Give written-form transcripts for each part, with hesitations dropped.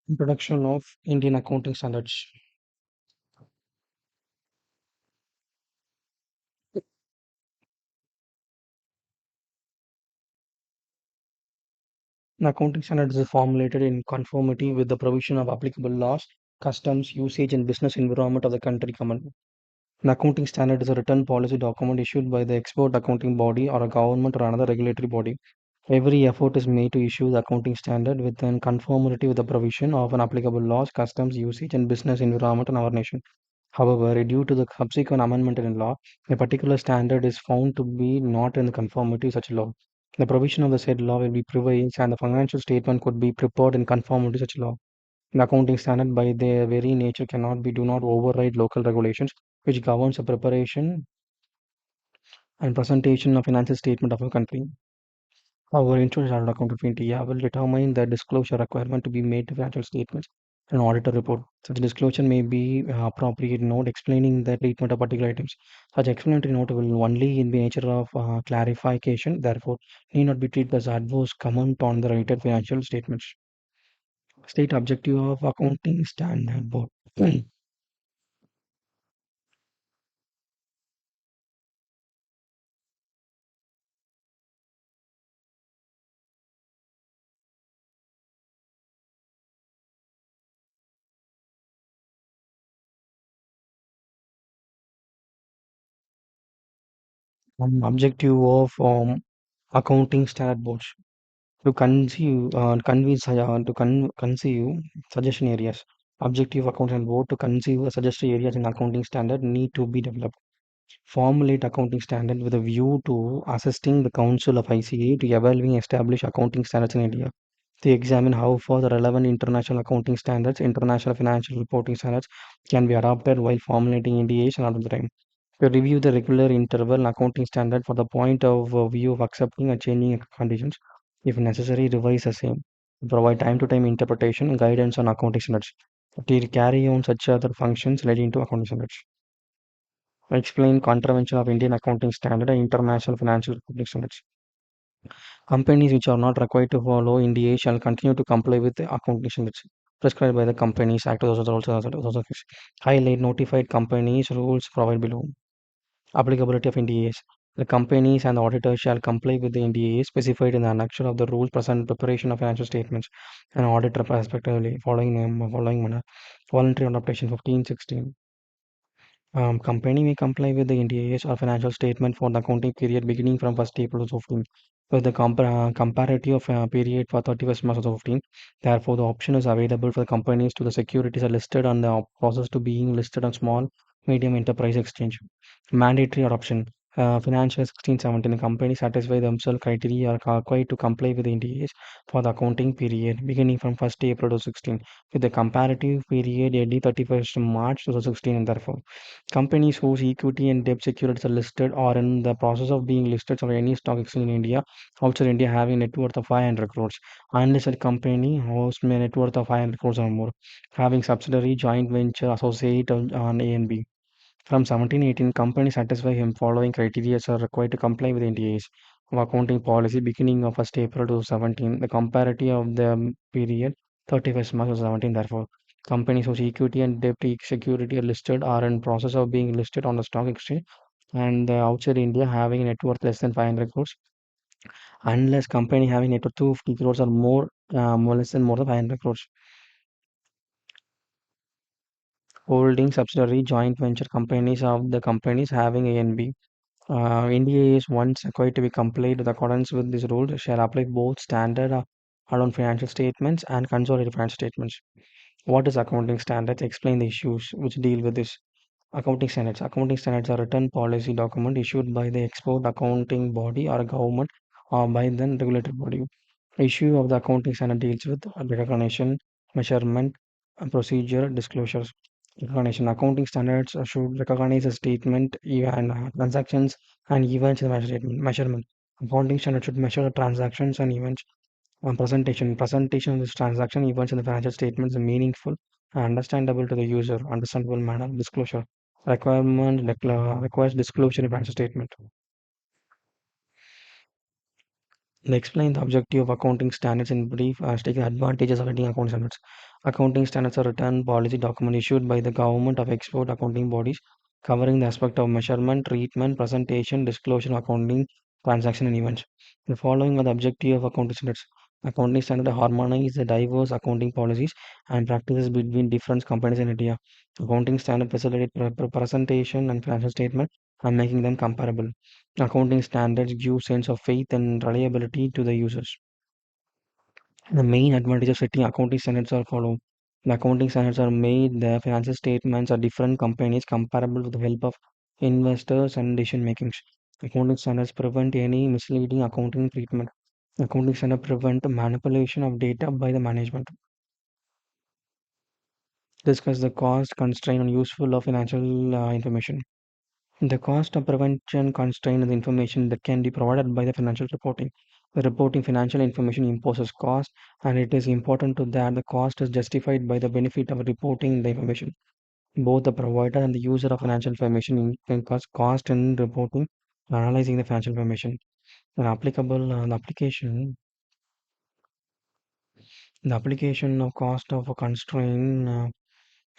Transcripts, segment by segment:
Introduction of Indian accounting standards. An accounting standards is formulated in conformity with the provision of applicable laws, customs, usage, and business environment of the country common. An accounting standard is a written policy document issued by the export accounting body or a government or another regulatory body. Every effort is made to issue the accounting standard within conformity with the provision of an applicable laws, customs, usage, and business environment in our nation. However, due to the subsequent amendment in law, a particular standard is found to be not in conformity with such law. The provision of the said law will be prevails and the financial statement could be prepared in conformity to such law. The accounting standard by their very nature do not override local regulations which governs the preparation and presentation of financial statement of a country. However, Internal Chartered Accountant of India will determine the disclosure requirement to be made to financial statements and auditor report. Such disclosure may be appropriate note explaining the treatment of particular items. Such explanatory note will only in the nature of clarification, therefore, need not be treated as adverse comment on the related financial statements. State objective of accounting standard board. Objective of accounting standard boards to conceive suggestion areas. Objective accounting board to conceive suggested areas in accounting standard need to be developed. Formulate accounting standard with a view to assisting the Council of ICA to evaluate establish accounting standards in India. To examine how far the relevant international accounting standards, international financial reporting standards can be adopted while formulating NDAs and other time. To review the regular interval accounting standard for the point of view of accepting and changing conditions. If necessary, revise the same. Provide time-to-time interpretation and guidance on accounting standards. To carry on such other functions relating to accounting standards. Explain contravention of Indian accounting standard and international financial reporting standards. Companies which are not required to follow NDA shall continue to comply with the accounting standards prescribed by the Companies Act 2006. Highlight notified companies rules provided below. Applicability of NDAs. The companies and the auditors shall comply with the NDAs specified in the annexure of the rules present preparation of financial statements and audit respectively following manner. Voluntary adaptation 1516. Company may comply with the NDAs or financial statement for the accounting period beginning from 1st April 2015 with the comparative period for 31st March 2015. Therefore, the option is available for the companies to the securities are listed on the process to being listed on small medium enterprise exchange. Mandatory adoption. Financial 1617 the company satisfy themselves criteria are required to comply with the NDAs for the accounting period beginning from 1st April 2016 with the comparative period ending 31st March 2016 and therefore companies whose equity and debt securities are listed or in the process of being listed on any stock exchange in India, outside India having net worth of 500 crores, unless a company whose net worth of 500 crores or more, having subsidiary, joint venture, associate on A and B. From 1718, companies satisfy him following criteria are required to comply with NDAs of accounting policy beginning of 1st April 2017. The comparative of the period 31st March 2017, therefore, companies whose equity and debt security are listed are in process of being listed on the stock exchange and outside India having a net worth less than 500 crores, unless company having net worth 250 crores or more less than more than 500 crores, holding subsidiary joint venture companies of the companies having A and B. NDA is once required to be complied with accordance with these rules shall apply both standard alone financial statements and consolidated financial statements. What is accounting standards? Explain the issues which deal with this. Accounting standards. Accounting standards are written policy document issued by the export accounting body or a government or by the regulatory body. Issue of the accounting standard deals with recognition, measurement, and procedure, disclosures. Recognition. Accounting standards should recognize a statement and transactions and events in the measure statement. Measurement. Accounting standards should measure the transactions and events. Presentation. Presentation of this transaction events in the financial statements is meaningful and understandable to the user. Understandable manner. Disclosure. Requires disclosure in financial statement. They explain the objective of accounting standards in brief as take the advantages of writing accounting standards. Accounting standards are written policy document issued by the government of export accounting bodies covering the aspect of measurement, treatment, presentation, disclosure of accounting, transaction and events. The following are the objective of accounting standards. Accounting standard harmonize the diverse accounting policies and practices between different companies in India. Accounting standard facilitate presentation and financial statement and making them comparable. Accounting standards give sense of faith and reliability to the users. The main advantage of setting accounting standards are follow. The accounting standards are made the financial statements of different companies comparable with the help of investors and decision makings. Accounting standards prevent any misleading accounting treatment. Accounting standards prevent manipulation of data by the management. Discuss the cost, constraint, and useful of financial information. The cost of prevention constraint the information that can be provided by the financial reporting. The reporting financial information imposes cost, and it is important to that the cost is justified by the benefit of reporting the information. Both the provider and the user of financial information incur cost in reporting, analyzing the financial information. An applicable the application of cost of a constraint.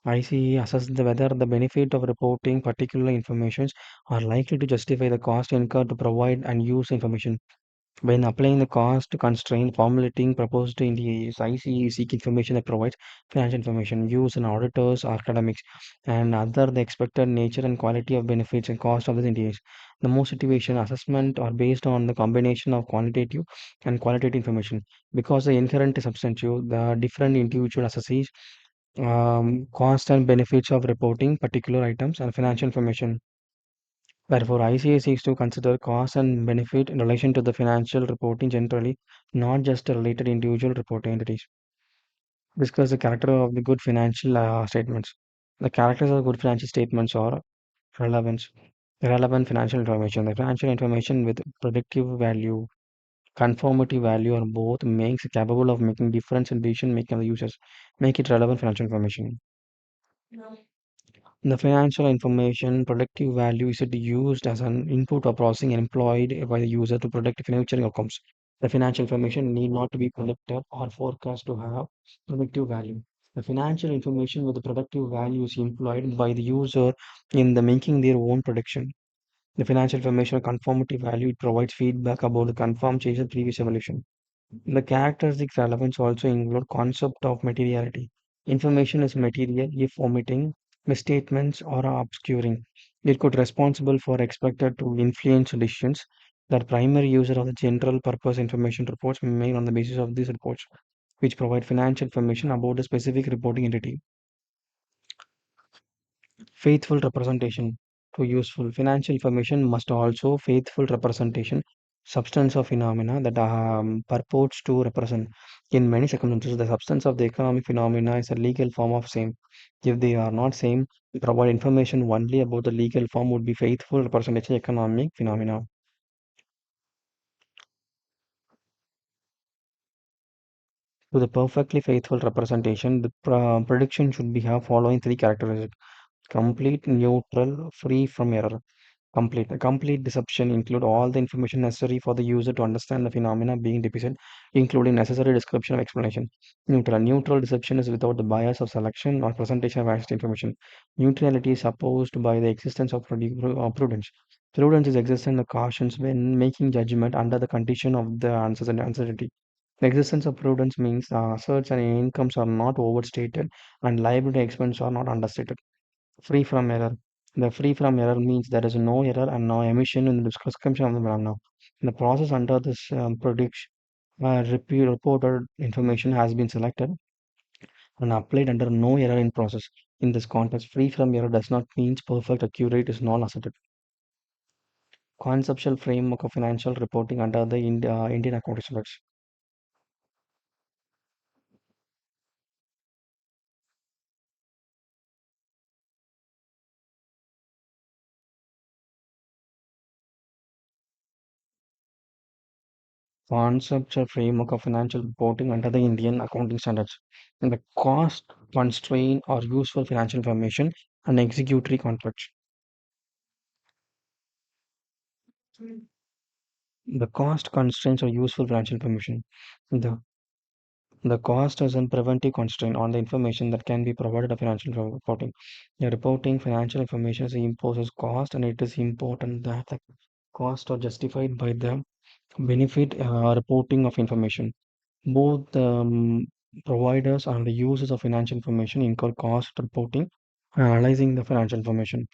ICE assess whether the benefit of reporting particular informations are likely to justify the cost incurred to provide and use information. When applying the cost constraint, formulating proposed in the ICE seek information that provides financial information, use in auditors, academics, and other the expected nature and quality of benefits and cost of the entities. The most situation assessment are based on the combination of quantitative and qualitative information. Because the inherent substantive, the different individual assessees cost and benefits of reporting particular items and financial information. Therefore, ICA seeks to consider cost and benefit in relation to the financial reporting generally, not just the related individual reporting entities. Discuss the character of the good financial statements. The characters of good financial statements are relevance, relevant financial information. The financial information with predictive value, conformity value, or both makes it capable of making difference in decision making of the users. Make it relevant financial information. The financial information productive value is used as an input or processing and employed by the user to predict future outcomes. The financial information need not to be predicted or forecast to have productive value. The financial information with the productive value is employed by the user in the making their own prediction. The financial information conformity value it provides feedback about the confirmed change in previous evolution. The characteristic relevance also include concept of materiality. Information is material if omitting, misstatements, or obscuring. It could responsible for expected to influence decisions that primary user of the general purpose information reports made on the basis of these reports, which provide financial information about a specific reporting entity. Faithful representation to useful financial information must also faithful representation substance of phenomena that purports to represent. In many circumstances, the substance of the economic phenomena is a legal form of same. If they are not same, provide information only about the legal form would be faithful representation of economic phenomena. To the perfectly faithful representation, the prediction should be have following three characteristics: complete, neutral, free from error. Complete. A complete deception include all the information necessary for the user to understand the phenomena being depicted, including necessary description and explanation. Neutral. Neutral deception is without the bias of selection or presentation of accurate information. Neutrality is opposed by the existence of prudence. Prudence is existence of cautions when making judgment under the condition of the uncertainty. The existence of prudence means assets and incomes are not overstated and liability expenses are not understated. Free from error. The free from error means there is no error and no emission in the description of the phenomena. The process under this prediction reported information has been selected and applied under no error in process. In this context, free from error does not mean perfect accurate is non-asserted. Conceptual framework of financial reporting under the Indian accounting standards. Conceptual framework of financial reporting under the Indian accounting standards. And the cost, constraint, or useful financial information and executory contracts. The cost constraints are useful financial information. The the cost is a preventive constraint on the information that can be provided of financial reporting. Reporting financial information imposes cost, and it is important that the costs are justified by the benefit reporting of information. Both providers and the users of financial information incur cost reporting and analyzing the financial information.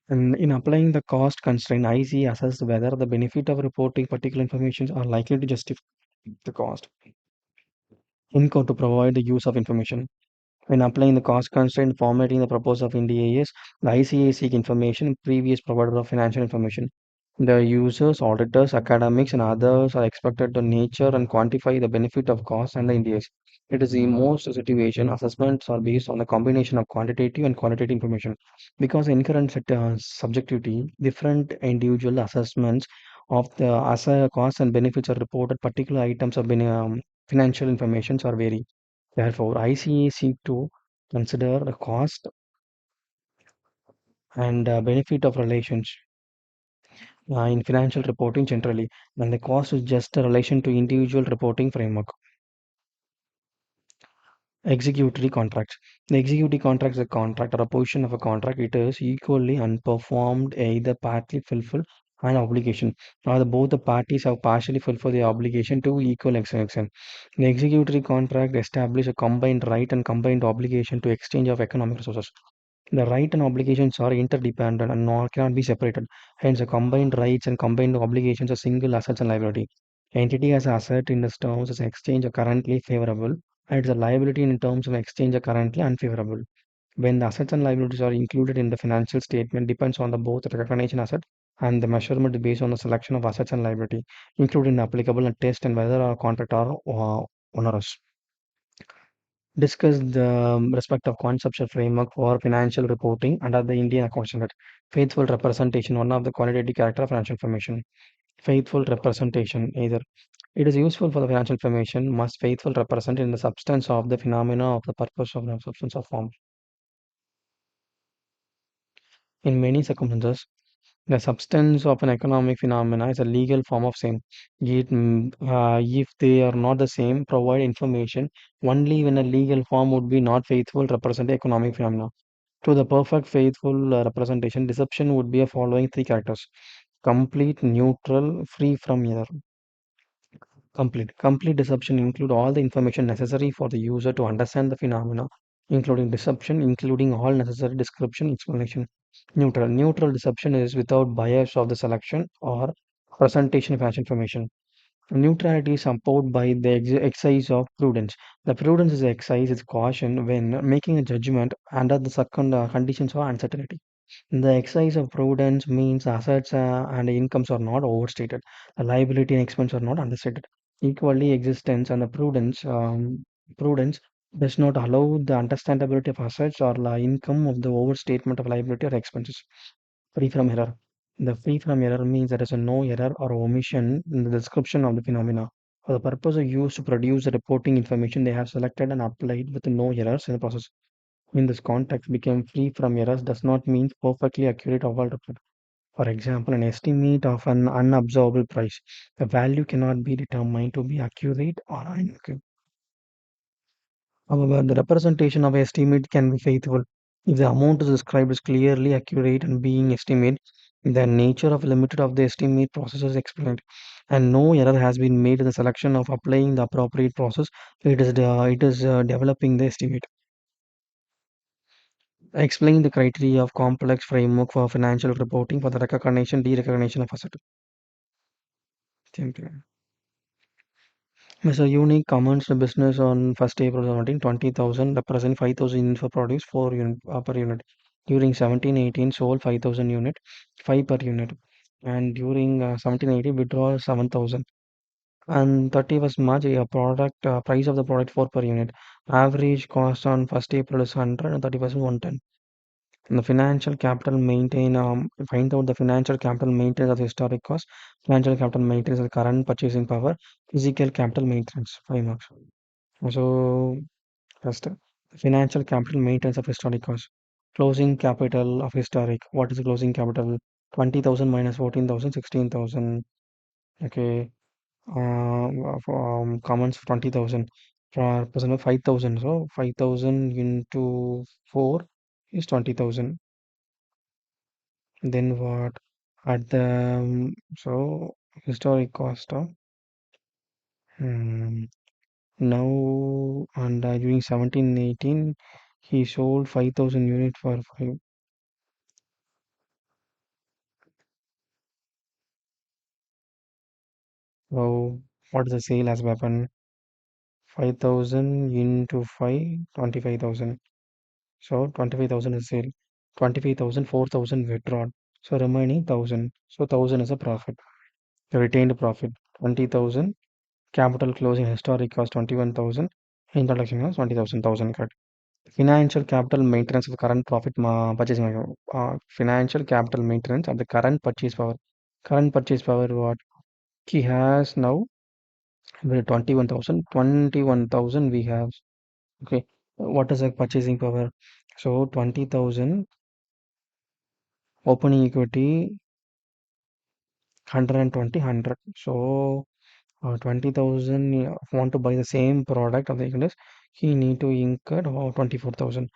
And in applying the cost constraint, IC assess whether the benefit of reporting particular information are likely to justify the cost incurred to provide the use of information. When applying the cost constraint, formatting the purpose of NDAS, the ICA seek information previous provider of financial information. The users, auditors, academics, and others are expected to nature and quantify the benefit of cost and the NDAs. It is in most situation assessments are based on the combination of quantitative and qualitative information. Because inherent subjectivity, different individual assessments of the costs and benefits are reported. Particular items of financial information are vary. Therefore, ICA seek to consider the cost and benefit of relations in financial reporting generally, and the cost is just a relation to individual reporting framework. Executory contracts. The executory contract is a contract or a portion of a contract. It is equally unperformed, either partly fulfill an obligation, or both the parties have partially fulfilled the obligation to equal extent. The executory contract establishes a combined right and combined obligation to exchange of economic resources. The right and obligations are interdependent and cannot be separated. Hence, the combined rights and combined obligations are single assets and liability. Entity as asset in the terms of exchange are currently favorable, and its liability in terms of exchange are currently unfavorable. When the assets and liabilities are included in the financial statement depends on the both recognition asset and the measurement based on the selection of assets and liability, including the applicable and test and whether our contract are onerous. Discuss the respect of conceptual framework for financial reporting under the Indian Accounting Standard. Faithful representation, one of the qualitative character of financial information. Faithful representation, either it is useful for the financial information, must faithful represent in the substance of the phenomena of the purpose of the substance of form. In many circumstances, the substance of an economic phenomena is a legal form of same. If they are not the same, provide information only when a legal form would be not faithful represent the economic phenomena. To the perfect faithful representation, deception would be a following three characters: complete, neutral, free from error. Complete deception include all the information necessary for the user to understand the phenomena, including deception, including all necessary description, explanation. Neutral deception is without bias of the selection or presentation of actual information. Neutrality is supported by the exercise of prudence. The prudence is exercise is caution when making a judgment under the second conditions of uncertainty. The exercise of prudence means assets and incomes are not overstated. The liability and expense are not understated. Equally, existence and the prudence does not allow the understandability of assets or income of the overstatement of liability or expenses. Free from error. The free from error means there is a no error or omission in the description of the phenomena. For the purpose of use to produce the reporting information, they have selected and applied with no errors in the process. In this context, became free from errors does not mean perfectly accurate or well reported. For example, an estimate of an unobservable price. The value cannot be determined to be accurate or inaccurate. However, the representation of estimate can be faithful if the amount is described is clearly accurate and being estimated. The nature of limited of the estimate process is explained, and no error has been made in the selection of applying the appropriate process. It is developing the estimate. Explain the criteria of complex framework for financial reporting for the recognition, derecognition of asset. Mr. Unique commenced the business on 1st April 17, 20,000, represent 5,000 units for produce, 4 unit, per unit. During 1718, sold 5,000 unit, 5 per unit. And during 1780, withdrawal 7,000. And 31st March, a product price of the product 4 per unit. Average cost on 1st April is 100 and 31st 110. And the financial capital maintain find out the financial capital maintenance of the historic cost, financial capital maintenance of the current purchasing power, physical capital maintenance. 5 marks. So first, financial capital maintenance of historic cost. Closing capital of historic. What is the closing capital? 20,000 minus 14,000, 16,000. Okay. Comments 20,000 for person of 5,000. So 5,000 into 4 is 20,000. Then what? At the historic cost of hmm, now and during 1718 he sold 5,000 units for 5. Wow, what is the sale has happened? 5,000 into 5, 25,000. So 25,000 is sale. 25,000, 4,000 withdrawn. So remaining 1,000. So 1,000 is a profit. The retained profit. 20,000. Capital closing historic cost 21,000. Introduction cost 20,000. 1,000 cut. Financial capital maintenance of the current profit purchasing. Financial capital maintenance of the current purchase power. Current purchase power what? He has now with 21,000. 21,000 we have. Okay. What is the purchasing power? So 20,000 opening equity 120 100. So 20,000 want to buy the same product of the index, he need to incur 24,000.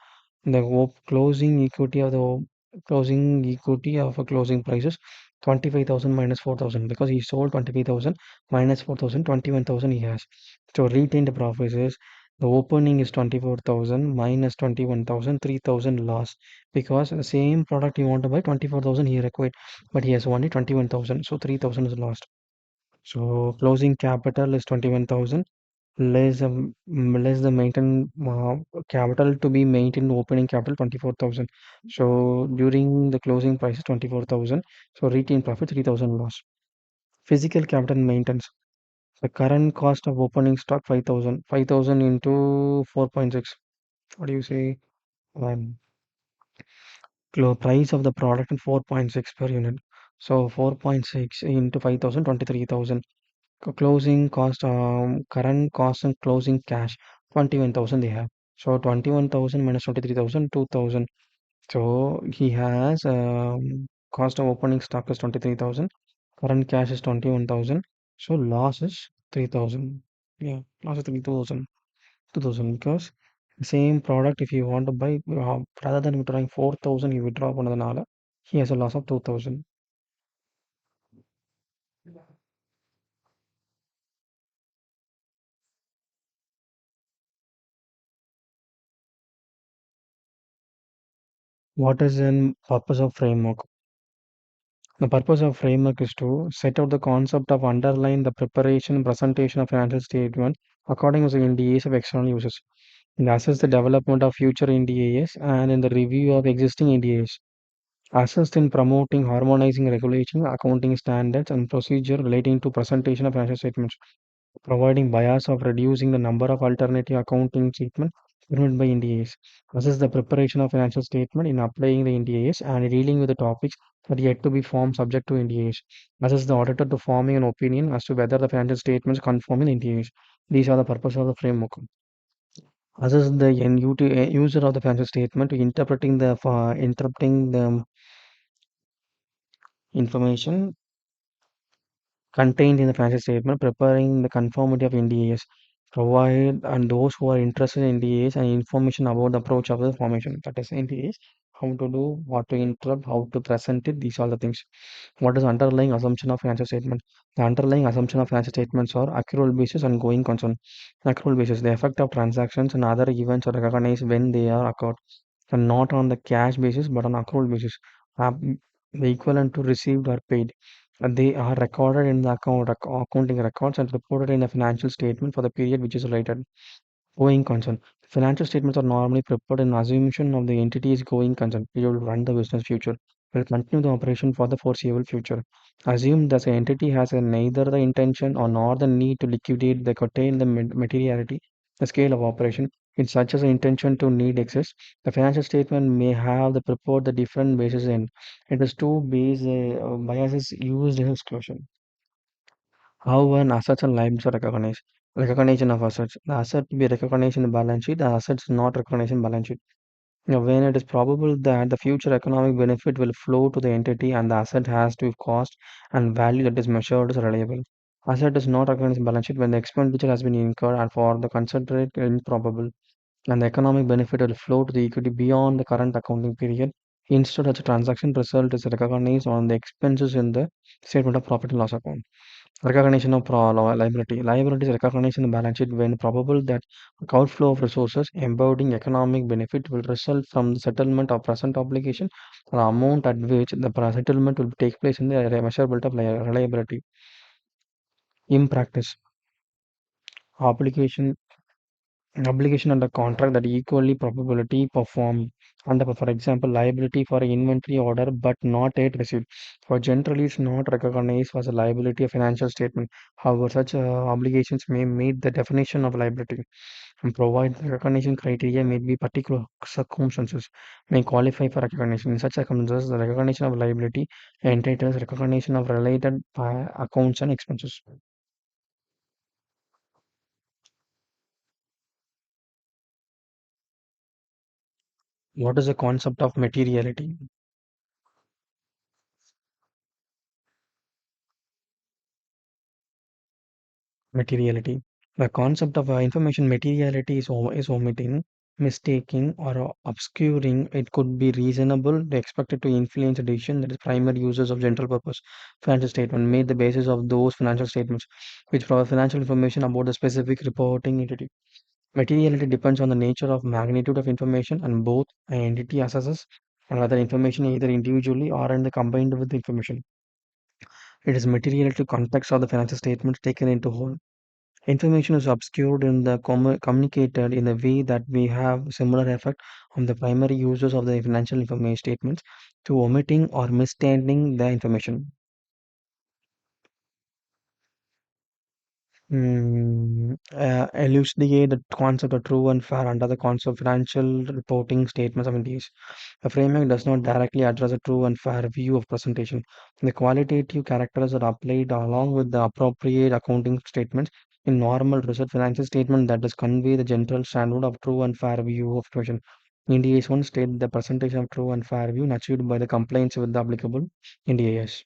The closing equity of the closing equity of a closing price is 25,000 minus 4,000 because he sold 25,000 minus 4,000, 21,000 he has. So retained profit is the opening is 24,000 minus 21,000, 3,000 loss because the same product you want to buy 24,000 he required, but he has only 21,000, so 3,000 is lost. So closing capital is 21,000 less the maintain capital to be maintained opening capital 24,000. So during the closing price is 24,000. So retained profit 3,000 loss. Physical capital maintenance. The current cost of opening stock 5,000. 5,000 into 4.6. What do you say? Um, Price of the product in 4.6 per unit. So 4.6 into 5,000 23,000. Closing cost, current cost and closing cash 21,000 they have. So 21,000 minus 23,000, 2,000. So he has cost of opening stock is 23,000. Current cash is 21,000. So loss is 3,000. Yeah, loss is 3,000. 2,000 because same product if you want to buy rather than withdrawing 4,000 you withdraw பண்ணதுனால he has a loss of 2,000. What is the purpose of framework? The purpose of framework is to set out the concept of underline the preparation and presentation of financial statement according to the NDAs of external users, and assess the development of future NDAs and in the review of existing NDAs. Assist in promoting harmonizing regulation, accounting standards, and procedure relating to presentation of financial statements, providing bias of reducing the number of alternative accounting statements permitted by NDAs. Assess the preparation of financial statement in applying the NDAs and dealing with the topics that yet to be formed subject to NDAs. Assess the auditor to forming an opinion as to whether the financial statements conform in NDAs. These are the purpose of the framework. Assess the user of the financial statement to interpreting the information contained in the financial statement, preparing the conformity of NDAs, provide and those who are interested in NDAs and information about the approach of the formation. That is NDAs, how to do, what to interrupt, how to present it, these are the things. What is underlying assumption of financial statement? The underlying assumption of financial statements are accrual basis and going concern. Accrual basis, the effect of transactions and other events are recognized when they are occurred, and not on the cash basis but on accrual basis. Uh, the equivalent to received or paid. They are recorded in the accounting records and reported in a financial statement for the period which is related. Going concern. Financial statements are normally prepared in assumption of the entity's going concern. It will run the business future. Will continue the operation for the foreseeable future. Assume that the entity has neither the intention or nor the need to liquidate the curtail the materiality, the scale of operation. In such as the intention to need exists, the financial statement may have the prepared the different bases in. It is two base biases used in exclusion. How an assets and liabilities are recognized. Recognition of assets. The asset to be recognized in the balance sheet, the assets not recognized in balance sheet. When it is probable that the future economic benefit will flow to the entity and the asset has to be cost and value that is measured as reliable. Asset is not recognized in balance sheet when the expenditure has been incurred and for the considerate improbable, and the economic benefit will flow to the equity beyond the current accounting period. Instead, such a transaction result is recognized on the expenses in the statement of profit and loss account. Recognition of liability. Liability is recognized in the balance sheet when probable that outflow of resources embedding economic benefit will result from the settlement of present obligation. The amount at which the settlement will take place in the measurement of reliability. In practice, obligation obligation under contract that equally probability performed under, for example, liability for an inventory order but not yet received. For generally, is not recognized as a liability of financial statement. However, such obligations may meet the definition of liability and provide the recognition criteria may be particular circumstances may qualify for recognition. In such circumstances, the recognition of liability entitles recognition of related accounts and expenses. What is the concept of materiality? Materiality. The concept of information materiality is omitting, mistaking, or obscuring. It could be reasonable to expect it to influence a decision that is primary users of general purpose financial statement made the basis of those financial statements, which provide financial information about the specific reporting entity. Materiality depends on the nature of magnitude of information and both an entity assesses and whether information either individually or in the combined with the information. It is material to context of the financial statements taken into whole. Information is obscured in the communicated in a way that may have similar effect on the primary users of the financial information statements to omitting or misstating the information. Elucidate the concept of true and fair under the concept of financial reporting statements of entities. The framework does not directly address a true and fair view of presentation. The qualitative characters are applied along with the appropriate accounting statements in normal result financial statement that does convey the general standard of true and fair view of situation. NDAs one state the presentation of true and fair view and achieved by the compliance with the applicable NDAs.